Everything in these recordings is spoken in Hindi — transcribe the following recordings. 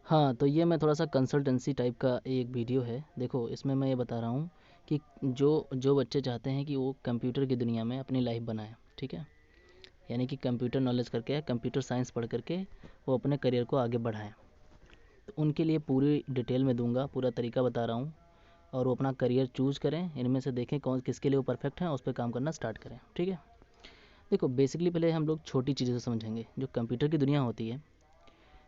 हाँ, तो ये मैं थोड़ा-सा कंसल्टेंसी टाइप का एक वीडियो है। देखो, इसमें मैं ये बता रहा हूँ कि जो जो बच्चे चाहते हैं कि वो कंप्यूटर की दुनिया में अपनी लाइफ़ बनाएँ, ठीक है? यानी कि कंप्यूटर नॉलेज करके, कंप्यूटर साइंस पढ़ कर के वो अपने करियर को आगे बढ़ाएँ। तो उनके लिए पूरी डिटेल में दूँगा, पूरा तरीका बता रहा हूँ और वो अपना करियर चूज़ करें। इनमें से देखें कौन किसके लिए वो परफेक्ट हैं और उस पे काम करना स्टार्ट करें, ठीक है? देखो, बेसिकली पहले हम लोग छोटी चीज़ों से समझेंगे। जो कंप्यूटर की दुनिया होती है,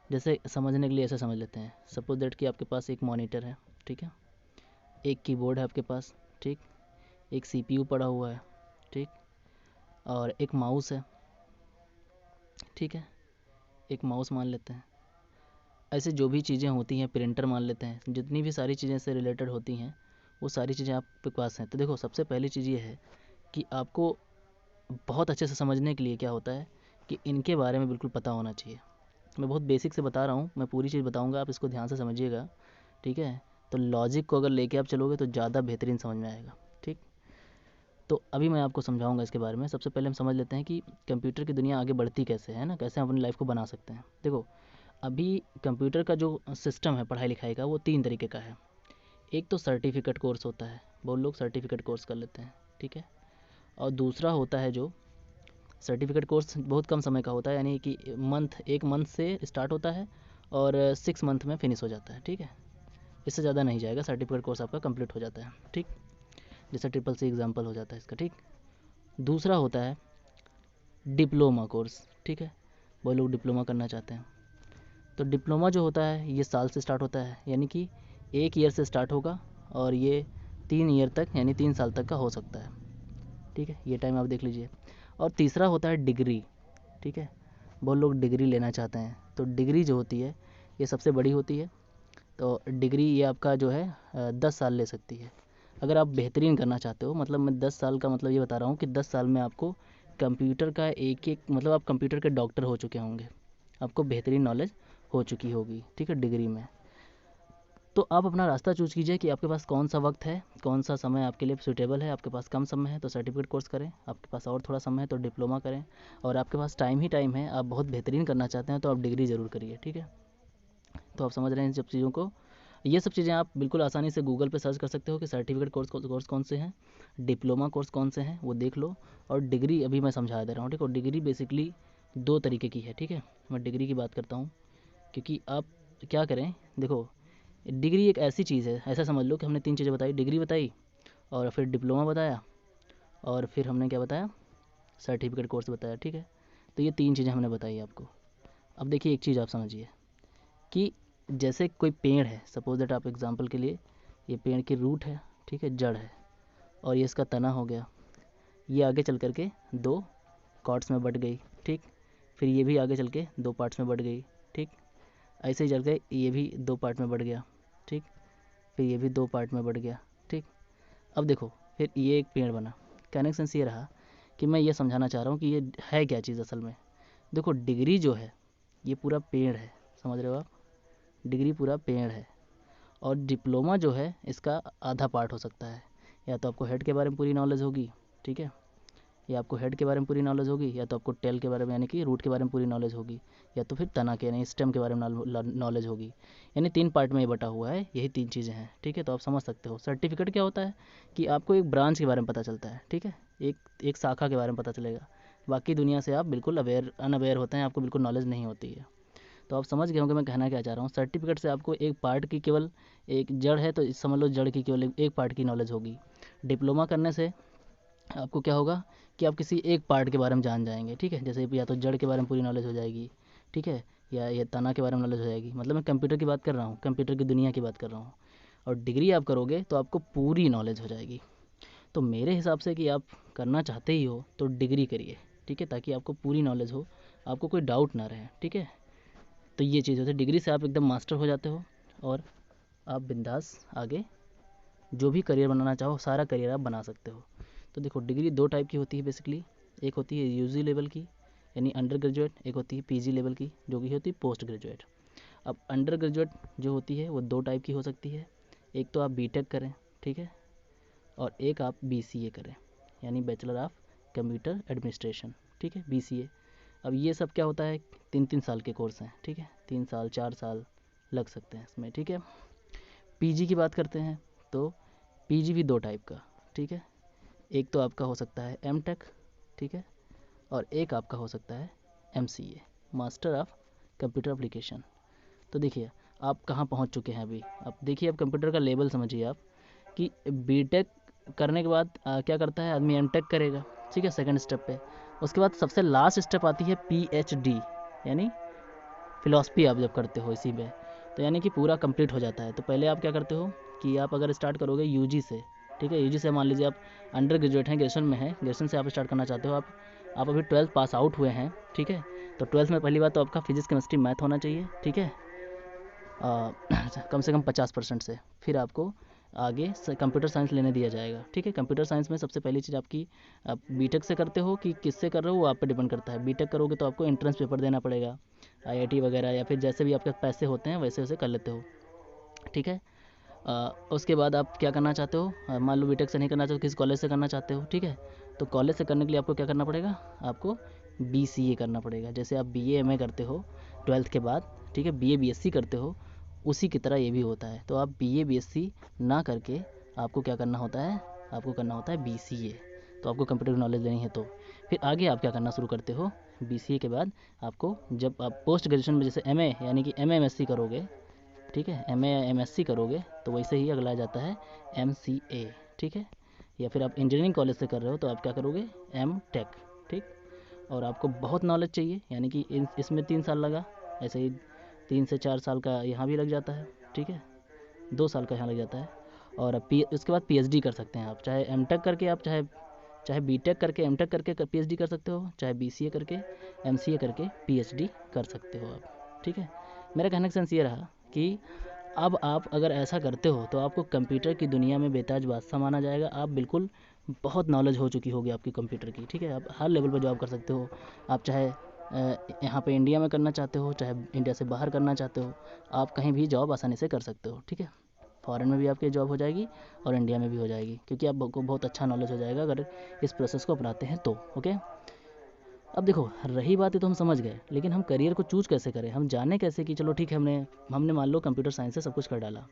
जैसे समझने के लिए ऐसे समझ लेते हैं। सपोज़ दैट कि आपके पास एक मॉनिटर है, ठीक है? एक कीबोर्ड है आपके पास, ठीक? एक सीपीयू पड़ा हुआ है, ठीक? और एक माउस है, ठीक है? एक माउस मान लेते हैं। ऐसे जो भी चीज़ें होती हैं, प्रिंटर मान लेते हैं, जितनी भी सारी चीज़ें से रिलेटेड होती हैं, वो सारी चीज़ें आपके पास हैं। तो देखो, सबसे पहली चीज़ ये है कि आपको बहुत अच्छे से समझने के लिए क्या होता है कि इनके बारे में बिल्कुल पता होना चाहिए। मैं बहुत बेसिक से बता रहा हूँ, मैं पूरी चीज़ बताऊँगा, आप इसको ध्यान से समझिएगा, ठीक है? तो लॉजिक को अगर लेके आप चलोगे तो ज़्यादा बेहतरीन समझ में आएगा, ठीक? तो अभी मैं आपको समझाऊंगा इसके बारे में। सबसे पहले हम समझ लेते हैं कि कंप्यूटर की दुनिया आगे बढ़ती कैसे है ना, कैसे हम अपनी लाइफ को बना सकते हैं। देखो, अभी कंप्यूटर का जो सिस्टम है पढ़ाई लिखाई का, वो 3 तरीके का है। एक तो सर्टिफिकेट कोर्स होता है, बहुत लोग सर्टिफिकेट कोर्स कर लेते हैं, ठीक है? और दूसरा होता है जो सर्टिफिकेट कोर्स बहुत कम समय का होता है, यानी कि एक मंथ से स्टार्ट होता है और 6 मंथ में फिनिश हो जाता है, ठीक है? इससे ज़्यादा नहीं जाएगा, सर्टिफिकेट कोर्स आपका कंप्लीट हो जाता है, ठीक? जैसे ट्रिपल सी एग्जाम्पल हो जाता है इसका, ठीक? दूसरा होता है डिप्लोमा कोर्स, ठीक है? वो लोग डिप्लोमा करना चाहते हैं। तो डिप्लोमा जो होता है ये साल से स्टार्ट होता है, यानी कि 1 ईयर से स्टार्ट होगा और ये 3 ईयर तक यानी 3 साल तक का हो सकता है, ठीक है? ये टाइम आप देख लीजिए। और तीसरा होता है डिग्री, ठीक है? बहुत लोग डिग्री लेना चाहते हैं। तो डिग्री जो होती है ये सबसे बड़ी होती है। तो डिग्री ये आपका जो है 10 साल ले सकती है। अगर आप बेहतरीन करना चाहते हो, मतलब मैं 10 साल का मतलब ये बता रहा हूँ कि 10 साल में आपको कंप्यूटर का एक-एक मतलब आप कंप्यूटर के डॉक्टर हो चुके होंगे। आपको बेहतरीन नॉलेज हो चुकी होगी, ठीक है, डिग्री में। तो आप अपना रास्ता चूज़ कीजिए कि आपके पास कौन सा वक्त है, कौन सा समय आपके लिए सूटेबल है। आपके पास कम समय है तो सर्टिफिकेट कोर्स करें, आपके पास और थोड़ा समय है तो डिप्लोमा करें, और आपके पास टाइम ही टाइम है, आप बहुत बेहतरीन करना चाहते हैं तो आप डिग्री ज़रूर करिए, ठीक है? तो आप समझ रहे हैं इन सब चीज़ों को। ये सब चीज़ें आप बिल्कुल आसानी से गूगल पे सर्च कर सकते हो कि सर्टिफिकेट कोर्स कौन से हैं, डिप्लोमा कोर्स कौन से हैं, वो देख लो। और डिग्री अभी मैं समझा दे रहा हूँ, ठीक है? डिग्री बेसिकली 2 तरीके की है, ठीक है? मैं डिग्री की बात करता हूँ, क्योंकि आप क्या करें, देखो, डिग्री एक ऐसी चीज़ है, ऐसा समझ लो कि हमने 3 चीज़ें बताई, डिग्री बताई और फिर डिप्लोमा बताया और फिर हमने क्या बताया, सर्टिफिकेट कोर्स बताया, ठीक है? तो ये 3 चीज़ें हमने बताई आपको। अब देखिए एक चीज़ आप समझिए कि जैसे कोई पेड़ है, सपोज दैट आप एग्जांपल के लिए, ये पेड़ की रूट है, ठीक है, जड़ है, और ये इसका तना हो गया। ये आगे चल कर के 2 कॉर्ड्स में बट गई, ठीक? फिर ये भी आगे चल के 2 पार्ट्स में बट गई, ठीक? ऐसे ही चल के ये भी 2 पार्ट में बट गया, ठीक? फिर ये भी 2 पार्ट में बट गया, ठीक? अब देखो, फिर ये एक पेड़ बना। कहने का सेंस ये रहा कि मैं ये समझाना चाह रहा हूँ कि ये है क्या चीज़ असल में। देखो, डिग्री जो है ये पूरा पेड़ है, समझ रहे हो आप? डिग्री पूरा पेड़ है। और डिप्लोमा जो है इसका आधा पार्ट हो सकता है। या तो आपको हेड के बारे में पूरी नॉलेज होगी, ठीक है? या आपको हेड के बारे में पूरी नॉलेज होगी, या तो आपको टेल के बारे में यानी कि रूट के बारे में पूरी नॉलेज होगी, या तो फिर तना के यानी स्टेम के बारे में नॉलेज होगी। यानी 3 पार्ट में ये बटा हुआ है, यही 3 चीज़ें हैं, ठीक है? तो आप समझ सकते हो। सर्टिफिकेट क्या होता है कि आपको एक ब्रांच के बारे में पता चलता है, ठीक है? एक एक शाखा के बारे में पता चलेगा। बाकी दुनिया से आप बिल्कुल अनअवेयर होते हैं, आपको बिल्कुल नॉलेज नहीं होती है। तो आप समझ गए होंगे मैं कहना क्या चाह रहा हूँ। सर्टिफिकेट से आपको एक पार्ट की केवल, एक जड़ है तो समझ लो जड़ की केवल एक पार्ट की नॉलेज होगी। डिप्लोमा करने से आपको क्या होगा कि आप किसी एक पार्ट के बारे में जान जाएंगे, ठीक है? जैसे या तो जड़ के बारे में पूरी नॉलेज हो जाएगी, ठीक है? या ये तना के बारे में नॉलेज हो जाएगी। मतलब मैं कंप्यूटर की बात कर रहा हूँ, कंप्यूटर की दुनिया की बात कर रहा हूँ। और डिग्री आप करोगे तो आपको पूरी नॉलेज हो जाएगी। तो मेरे हिसाब से कि आप करना चाहते ही हो तो डिग्री करिए, ठीक है? ताकि आपको पूरी नॉलेज हो, आपको कोई डाउट ना रहे, ठीक है? तो ये चीज़ होती है, डिग्री से आप एकदम मास्टर हो जाते हो और आप बिंदास आगे जो भी करियर बनाना चाहो सारा करियर आप बना सकते हो। तो देखो, डिग्री 2 टाइप की होती है बेसिकली। एक होती है यूजी लेवल की यानी अंडर ग्रेजुएट, एक होती है पीजी लेवल की जो कि होती है पोस्ट ग्रेजुएट। अब अंडर ग्रेजुएट जो होती है वो 2 टाइप की हो सकती है। एक तो आप बीटेक करें, ठीक है? और एक आप बीसीए करें, यानी बैचलर ऑफ कंप्यूटर एडमिनिस्ट्रेशन, ठीक है, बीसीए। अब ये सब क्या होता है, 3-3 साल के कोर्स हैं, ठीक है? 3 साल 4 साल लग सकते हैं इसमें, ठीक है। पीजी की बात करते हैं तो पीजी भी 2 टाइप का, ठीक है। एक तो आपका हो सकता है एमटेक, ठीक है, और एक आपका हो सकता है MCA, master of computer application. तो देखिए आप कहाँ पहुँच चुके हैं अभी। अब देखिए, अब कंप्यूटर का लेवल समझिए आप कि बीटेक करने के बाद क्या करता है आदमी, एमटेक करेगा, ठीक है, सेकंड स्टेप पे। उसके बाद सबसे लास्ट स्टेप आती है पीएचडी, यानी फिलॉसफी आप जब करते हो इसी में, तो यानी कि पूरा कंप्लीट हो जाता है। तो पहले आप क्या करते हो कि आप अगर स्टार्ट करोगे यूजी से, ठीक है, यूजी से मान लीजिए आप अंडर ग्रेजुएट हैं, ग्रेजुएशन में हैं, ग्रेजुएशन से आप स्टार्ट करना चाहते हो, आप अभी 12th पास आउट हुए हैं, ठीक है। तो 12th में पहली बात तो आपका फिजिक्स केमिस्ट्री मैथ होना चाहिए, ठीक है, कम से कम 50% से। फिर आपको आगे कंप्यूटर साइंस लेने दिया जाएगा, ठीक है। कंप्यूटर साइंस में सबसे पहली चीज़ आपकी, आप बीटेक से करते हो कि किससे कर रहे हो वो आप पे डिपेंड करता है। बीटेक करोगे तो आपको एंट्रेंस पेपर देना पड़ेगा, आईआईटी वगैरह, या फिर जैसे भी आपके पैसे होते हैं वैसे वैसे कर लेते हो, ठीक है। उसके बाद आप क्या करना चाहते हो, मान लो बीटेक से नहीं करना चाहते, किसी कॉलेज से करना चाहते हो, ठीक है। तो कॉलेज से करने के लिए आपको क्या करना पड़ेगा, आपको बीसीए करना पड़ेगा। जैसे आप बीए एमए करते हो 12th के बाद, ठीक है, बीए बीएससी करते हो, उसी की तरह ये भी होता है। तो आप बीए बीएससी ना करके आपको क्या करना होता है, आपको करना होता है बीसीए। तो आपको कंप्यूटर की नॉलेज लेनी है तो फिर आगे आप क्या करना शुरू करते हो, बीसीए के बाद आपको जब आप पोस्ट ग्रेजुएशन में जैसे एमए यानी कि एमए एमएससी करोगे, ठीक है, एमए एमएससी करोगे तो वैसे ही अगला जाता है एमसीए, ठीक है। या फिर आप इंजीनियरिंग कॉलेज से कर रहे हो तो आप क्या करोगे, एम टेक, ठीक। और आपको बहुत नॉलेज चाहिए, यानी कि इसमें 3 साल लगा, ऐसे ही 3 से 4 साल का यहाँ भी लग जाता है, ठीक है, 2 साल का यहाँ लग जाता है। और उसके बाद पीएचडी कर सकते हैं आप, चाहे एमटेक करके आप चाहे चाहे बीटेक करके एमटेक करके पीएचडी कर सकते हो, चाहे बीसीए करके एमसीए करके पीएचडी कर सकते हो आप, ठीक है। मेरा कहने का सेंस ये रहा कि अब आप अगर ऐसा करते हो तो आपको कंप्यूटर की दुनिया में बेताज बादशाह माना जाएगा। आप बिल्कुल बहुत नॉलेज हो चुकी होगी आपकी कंप्यूटर की, ठीक है। आप हर लेवल पर जॉब कर सकते हो। आप चाहे यहाँ पे इंडिया में करना चाहते हो, चाहे इंडिया से बाहर करना चाहते हो, आप कहीं भी जॉब आसानी से कर सकते हो, ठीक है। फॉरेन में भी आपकी जॉब हो जाएगी और इंडिया में भी हो जाएगी, क्योंकि आपको बहुत अच्छा नॉलेज हो जाएगा अगर इस प्रोसेस को अपनाते हैं तो, ओके। अब देखो, रही बात है तो हम समझ गए, लेकिन हम करियर को चूज कैसे करें, हम जाने कैसे कि चलो ठीक है, हमने मान लो कंप्यूटर साइंस से सब कुछ कर डाला,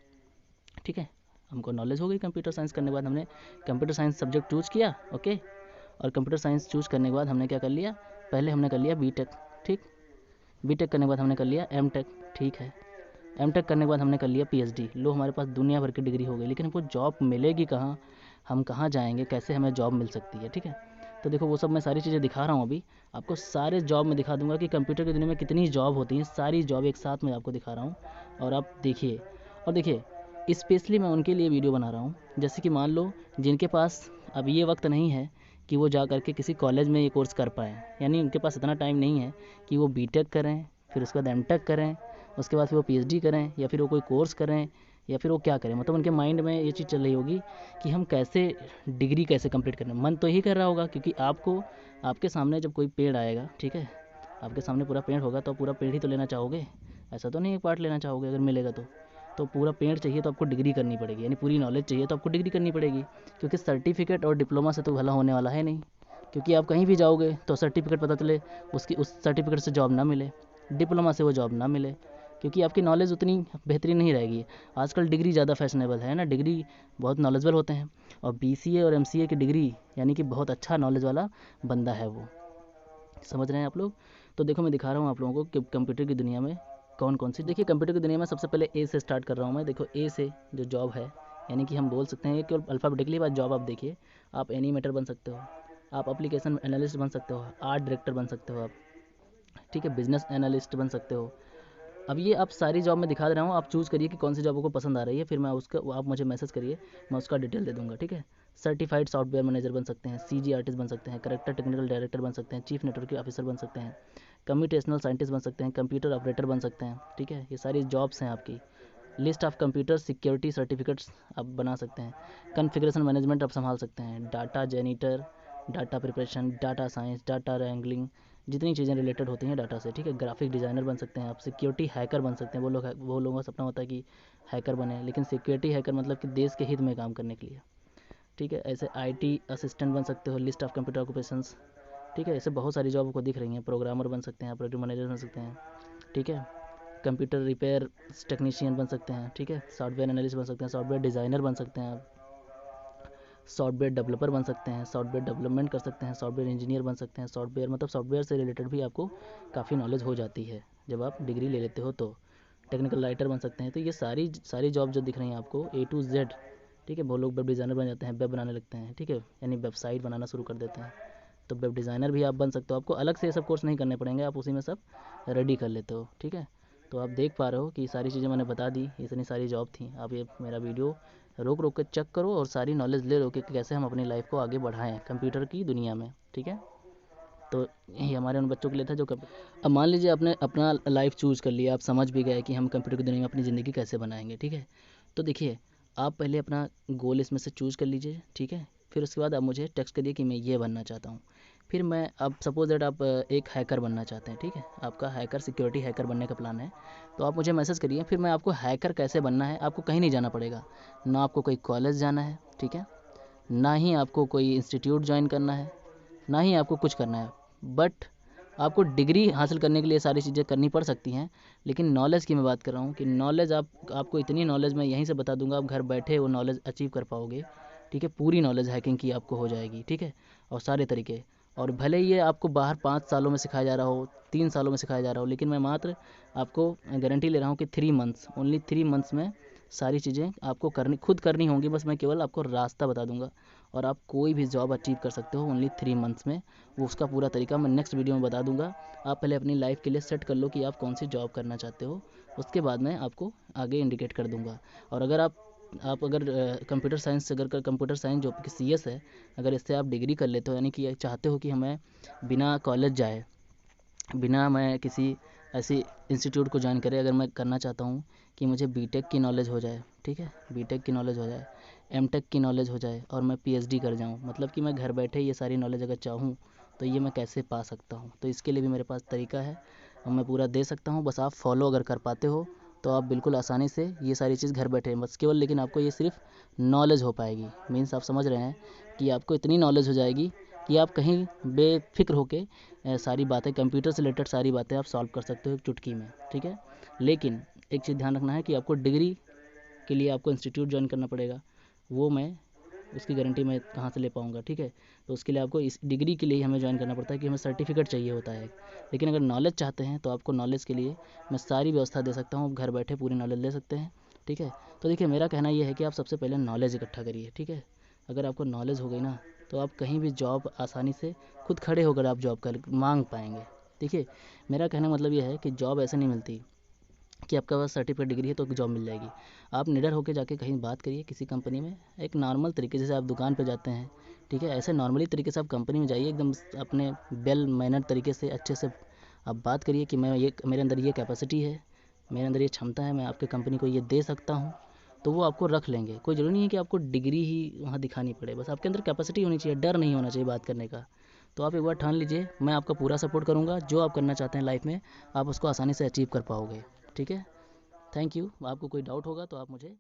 ठीक है, हमको नॉलेज हो गई। कंप्यूटर साइंस करने के बाद हमने कंप्यूटर साइंस सब्जेक्ट चूज किया, ओके। और कंप्यूटर साइंस चूज करने के बाद हमने क्या कर लिया, पहले हमने कर लिया बीटेक, ठीक। बीटेक करने के बाद हमने कर लिया एमटेक, ठीक है। एमटेक करने के बाद हमने कर लिया पीएचडी। लो, हमारे पास दुनिया भर की डिग्री हो गई, लेकिन हमको जॉब मिलेगी कहाँ, हम कहाँ जाएंगे, कैसे हमें जॉब मिल सकती है, ठीक है। तो देखो, वो सब मैं सारी चीज़ें दिखा रहा हूँ अभी आपको, सारे जॉब में दिखा दूंगा कि कंप्यूटर की दुनिया में कितनी जॉब होती हैं, सारी जॉब एक साथ में आपको दिखा रहा हूँ। और आप देखिए, और देखिए, स्पेशली मैं उनके लिए वीडियो बना रहा हूँ, जैसे कि मान लो जिनके पास अब ये वक्त नहीं है कि वो जा करके किसी कॉलेज में ये कोर्स कर पाएँ, यानी उनके पास इतना टाइम नहीं है कि वो बीटेक करें, फिर उसके बाद एमटेक करें, उसके बाद फिर वो पीएचडी करें, या फिर वो कोई कोर्स करें, या फिर वो क्या करें। मतलब उनके माइंड में ये चीज़ चल रही होगी कि हम कैसे डिग्री कैसे कंप्लीट करें। मन तो यही कर रहा होगा, क्योंकि आपको आपके सामने जब कोई पेड़ आएगा, ठीक है, आपके सामने पूरा पेड़ होगा तो पूरा पेड़ ही तो लेना चाहोगे, ऐसा तो नहीं एक पार्ट लेना चाहोगे अगर मिलेगा तो पूरा पेड़ चाहिए तो आपको डिग्री करनी पड़ेगी, यानी पूरी नॉलेज चाहिए तो आपको डिग्री करनी पड़ेगी, क्योंकि सर्टिफिकेट और डिप्लोमा से तो भला होने वाला है नहीं। क्योंकि आप कहीं भी जाओगे तो सर्टिफिकेट पता चले उस सर्टिफिकेट से जॉब ना मिले, डिप्लोमा से वो जॉब ना मिले, क्योंकि आपकी नॉलेज उतनी बेहतरीन नहीं रहेगी। आजकल डिग्री ज़्यादा फैशनेबल है ना, डिग्री बहुत नॉलेजबल होते हैं, और बीसीए और एमसीए की डिग्री यानी कि बहुत अच्छा नॉलेज वाला बंदा है वो, समझ रहे हैं आप लोग। तो देखो, मैं दिखा रहा हूँ आप लोगों को कि कंप्यूटर की दुनिया में कौन कौन सी, देखिए कंप्यूटर की दुनिया में सबसे पहले ए से स्टार्ट कर रहा हूँ मैं। देखो, ए से जो जॉब है, यानी कि हम बोल सकते हैं कि अल्फ़ाबेटिकली बात जॉब आप देखिए, आप एनिमेटर बन सकते हो, आप एप्लीकेशन एनालिस्ट बन सकते हो, आर्ट डायरेक्टर बन सकते हो आप, ठीक है, बिजनेस एनालिस्ट बन सकते हो। अब ये आप सारी जॉब में दिखा दे रहा हूँ, आप चूज़ करिए कि कौन सी जॉब आपको पसंद आ रही है, फिर मैं उसका आप मुझे मैसेज करिए, मैं उसका डिटेल दे दूँगा, ठीक है। सर्टिफाइड सॉफ्टवेयर मैनेजर बन सकते हैं, सीजी आर्टिस्ट बन सकते हैं, करेक्टर टेक्निकल डायरेक्टर बन सकते हैं, चीफ नेटवर्क ऑफिसर बन सकते हैं, कम्प्यूटेशनल साइंटिस्ट बन सकते हैं, कंप्यूटर ऑपरेटर बन सकते हैं, ठीक है। ये सारी जॉब्स हैं आपकी। List of computer security certificates आप बना सकते हैं, कॉन्फ़िगरेशन मैनेजमेंट आप संभाल सकते हैं, data janitor, data preparation, data science, data wrangling, जितनी चीज़ें रिलेटेड होती हैं डाटा से, ठीक है। ग्राफिक डिज़ाइनर बन सकते हैं आप, सिक्योरिटी हैकर बन सकते हैं। वो लोगों का सपना होता है कि हैकर बने, लेकिन सिक्योरिटी हैकर मतलब कि देश के हित में काम करने के लिए, ठीक है। ऐसे आईटी असिस्टेंट बन सकते हो, लिस्ट ऑफ कंप्यूटर ऑक्यूपेशंस, ठीक है। ऐसे बहुत सारी जॉब को दिख रही हैं। प्रोग्रामर बन सकते हैं, प्रोजेक्ट मैनेजर बन सकते हैं, ठीक है। कंप्यूटर रिपेयर टेक्नीशियन बन सकते हैं, ठीक है, सॉफ्टवेयर एनालिस्ट बन सकते हैं, सॉफ्टवेयर डिज़ाइनर बन सकते हैं आप, सॉफ्टवेयर डेवलपर बन सकते हैं, सॉफ्टवेयर डेवलपमेंट कर सकते हैं, सॉफ्टवेयर इंजीनियर बन सकते हैं, सॉफ्टवेयर मतलब सॉफ्टवेयर से रिलेटेड भी आपको काफ़ी नॉलेज हो जाती है जब आप डिग्री ले लेते हो तो। टेक्निकल राइटर बन सकते हैं। तो ये सारी सारी जॉब जो दिख रही हैं आपको A to Z, ठीक है, बहुत लोग वेब डिज़ाइनर बन जाते हैं, वेब बनाने लगते हैं, ठीक है, यानी वेबसाइट बनाना शुरू कर देते हैं। तो वेब डिज़ाइनर भी आप बन सकते हो, आपको अलग से ये सब कोर्स नहीं करने पड़ेंगे, आप उसी में सब रेडी कर लेते हो, ठीक है। तो आप देख पा रहे हो कि ये सारी चीज़ें मैंने बता दी, इतनी सारी जॉब थी। आप ये मेरा वीडियो रोक रोक कर चेक करो और सारी नॉलेज ले लो कि कैसे हम अपनी लाइफ को आगे बढ़ाएं कंप्यूटर की दुनिया में, ठीक है। तो यही हमारे उन बच्चों के लिए था जो अब मान लीजिए आपने अपना लाइफ चूज़ कर लिया, आप समझ भी गए कि हम कंप्यूटर की दुनिया में अपनी ज़िंदगी कैसे बनाएंगे, ठीक है। तो देखिए, आप पहले अपना गोल इसमें से चूज़ कर लीजिए, ठीक है। फिर उसके बाद आप मुझे टेक्स्ट करिए कि मैं ये बनना चाहता हूँ। फिर मैं, अब सपोज दैट आप एक हैकर बनना चाहते हैं, ठीक है, आपका हैकर, सिक्योरिटी हैकर बनने का प्लान है, तो आप मुझे मैसेज करिए। फिर मैं आपको हैकर कैसे बनना है, आपको कहीं नहीं जाना पड़ेगा, ना आपको कोई कॉलेज जाना है, ठीक है, ना ही आपको कोई इंस्टीट्यूट ज्वाइन करना है, ना ही आपको कुछ करना है। बट आपको डिग्री हासिल करने के लिए सारी चीज़ें करनी पड़ सकती हैं, लेकिन नॉलेज की मैं बात कर रहा हूँ कि नॉलेज आपको इतनी नॉलेज मैं यहीं से बता दूंगा, आप घर बैठे वो नॉलेज अचीव कर पाओगे, ठीक है। पूरी नॉलेज हैकिंग की आपको हो जाएगी, ठीक है, और सारे तरीके। और भले ही ये आपको बाहर 5 सालों में सिखाया जा रहा हो, 3 सालों में सिखाया जा रहा हो, लेकिन मैं मात्र आपको गारंटी ले रहा हूँ कि 3 मंथ्स, ओनली 3 मंथ्स में सारी चीज़ें आपको खुद करनी होंगी। बस मैं केवल आपको रास्ता बता दूंगा और आप कोई भी जॉब अचीव कर सकते हो ओनली 3 मंथ्स में। वो उसका पूरा तरीका मैं नेक्स्ट वीडियो में बता दूंगा। आप पहले अपनी लाइफ के लिए सेट कर लो कि आप कौन सी जॉब करना चाहते हो, उसके बाद मैं आपको आगे इंडिकेट कर दूंगा। और अगर आप अगर कंप्यूटर साइंस, अगर कंप्यूटर साइंस जो कि CS है, अगर इससे आप डिग्री कर लेते हो, यानी कि चाहते हो कि हमें बिना कॉलेज जाए, बिना मैं किसी ऐसी इंस्टीट्यूट को ज्वाइन करे, अगर मैं करना चाहता हूँ कि मुझे बीटेक की नॉलेज हो जाए, ठीक है, बीटेक की नॉलेज हो जाए, एमटेक की नॉलेज हो जाए और मैं PhD कर जाऊँ, मतलब कि मैं घर बैठे ये सारी नॉलेज अगर चाहूँ तो ये मैं कैसे पा सकता हूँ। तो इसके लिए भी मेरे पास तरीका है और मैं पूरा दे सकता हूँ। बस आप फॉलो अगर कर पाते हो तो आप बिल्कुल आसानी से ये सारी चीज़ घर बैठे, बस केवल, लेकिन आपको ये सिर्फ नॉलेज हो पाएगी। मीन्स आप समझ रहे हैं कि आपको इतनी नॉलेज हो जाएगी कि आप कहीं बेफिक्र होके सारी बातें, कंप्यूटर से रिलेटेड सारी बातें आप सॉल्व कर सकते हो एक चुटकी में, ठीक है। लेकिन एक चीज़ ध्यान रखना है कि आपको डिग्री के लिए आपको इंस्टीट्यूट ज्वाइन करना पड़ेगा, वो मैं उसकी गारंटी मैं कहाँ से ले पाऊँगा, ठीक है। तो उसके लिए आपको इस डिग्री के लिए हमें ज्वाइन करना पड़ता है कि हमें सर्टिफिकेट चाहिए होता है। लेकिन अगर नॉलेज चाहते हैं तो आपको नॉलेज के लिए मैं सारी व्यवस्था दे सकता हूँ, घर बैठे पूरी नॉलेज ले सकते हैं, ठीक है। तो देखिए, मेरा कहना ये है कि आप सबसे पहले नॉलेज इकट्ठा करिए, ठीक है। अगर आपको नॉलेज हो गई ना, तो आप कहीं भी जॉब आसानी से खुद खड़े होकर आप जॉब कर मांग पाएंगे। देखिए, मेरा कहने का मतलब ये है कि जॉब ऐसे नहीं मिलती कि आपके पास सर्टिफिकेट, डिग्री है तो जॉब मिल जाएगी। आप निडर होकर जाके कहीं बात करिए किसी कंपनी में, एक नॉर्मल तरीके से, जैसे आप दुकान पे जाते हैं, ठीक है, ऐसे नॉर्मली तरीके से आप कंपनी में जाइए, एकदम अपने वेल मैनर तरीके से अच्छे से आप बात करिए कि मैं ये, मेरे अंदर ये कैपेसिटी है, मेरे अंदर ये क्षमता है, मैं आपके कंपनी को ये दे सकता हूँ। तो वो आपको रख लेंगे। कोई ज़रूरी नहीं है कि आपको डिग्री ही वहाँ दिखानी पड़े, बस आपके अंदर कैपेसिटी होनी चाहिए, डर नहीं होना चाहिए बात करने का। तो आप एक बार ठान लीजिए, मैं आपका पूरा सपोर्ट करूँगा, जो आप करना चाहते हैं लाइफ में आप उसको आसानी से अचीव कर पाओगे, ठीक है। Thank you. आपको कोई डाउट होगा तो आप मुझे